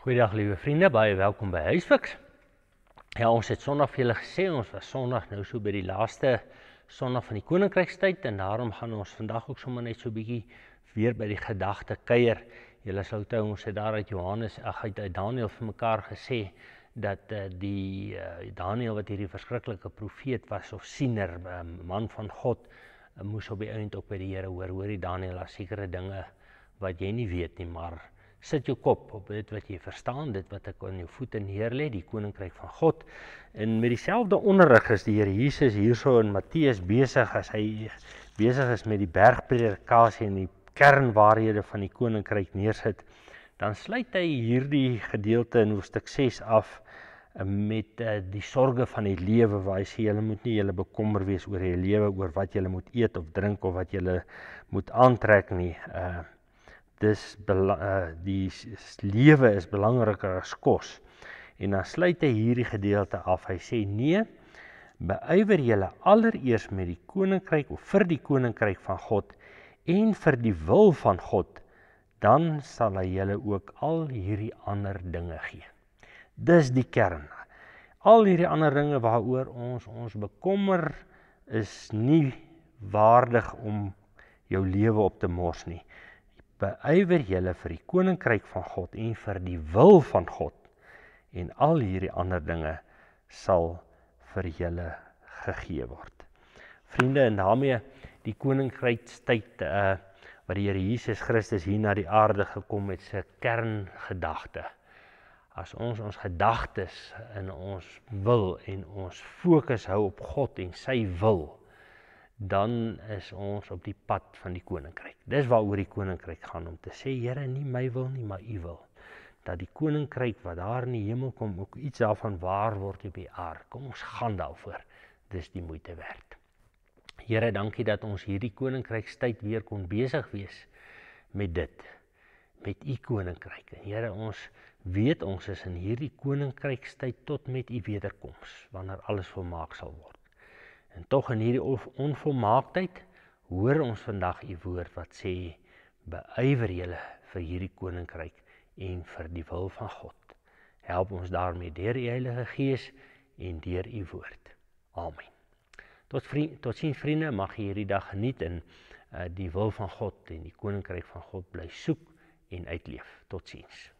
Goeiedag liewe vriende, baie welkom by Huisfiks. Ja, ons het Sondag vir julle gesê, ons was Sondag nou so by die laaste Sondag van die Koninkrykstyd en daarom gaan ons vandag ook sommer net so bietjie weer by die gedagte kuier. Julle sal onthou, ons het daar uit uit Daniël vir mekaar gesê dat Daniël wat hierdie verskriklike profeet was of siener, man van God, moes op die eind ook by die Here hoor. Hoorie Daniël, daar sekere dinge wat jy nie weet nie, maar sit jou kop op dit wat jy verstaan, dit wat ek aan jou voete neerlê, die Koninkryk van God. En met dieselfde onderrig is die Here Jesus hierso in Matteus besig, as hy besig is met die bergpredikasie en die kernwaarhede van die Koninkryk neersit, dan sluit hy hierdie gedeelte in hoofstuk 6 af met die sorge van die lewe, waar hy sê, julle moet nie julle bekommer wees oor julle lewe, oor wat julle moet eet of drink of wat julle moet aantrek nie. Die lewe is belangriker as kos. En dan sluit hy hierdie gedeelte af. Hy sê, nee, beywer julle allereers met die Koninkryk of vir die Koninkryk van God en vir die wil van God, dan sal hy julle ook al hierdie ander dinge gee. Dis die kern. Al hierdie ander dinge waaroor ons bekommer is nie waardig om jou lewe op te mors nie. Beywer julle vir die Koninkryk van God en vir die wil van God, en al hierdie ander dinge sal vir julle gegee word. Vriende, en daarmee die Koninkrykstyd wat die Here Jesus Christus hier na die aarde gekom het, sy kerngedagte. As ons gedagtes en ons wil en ons fokus hou op God en sy wil, dan is ons op die pad van die Koninkryk. Dis waaroor die Koninkryk gaan, om te sê, Here, nie my wil nie, maar u wil. Dat die Koninkryk wat daar in die hemel kom, ook iets daarvan waar word op die aarde. Kom, ons gaan daarvoor. Dis die moeite werd. Here, dankie dat ons hierdie Koninkrykstyd weer kon besig wees met dit, met u Koninkryk. En Here, ons weet ons is in hierdie Koninkrykstyd tot met u wederkoms, wanneer alles volmaak sal word. En tog in hierdie onvolmaaktheid hoor ons vandag u woord wat sê, beywer julle vir hierdie Koninkryk en vir die wil van God. Help ons daarmee deur die Heilige Gees en deur u woord. Amen. Tot ziens vriende, mag jy hierdie dag geniet en die wil van God en die Koninkryk van God bly soek en uitleef. Tot ziens.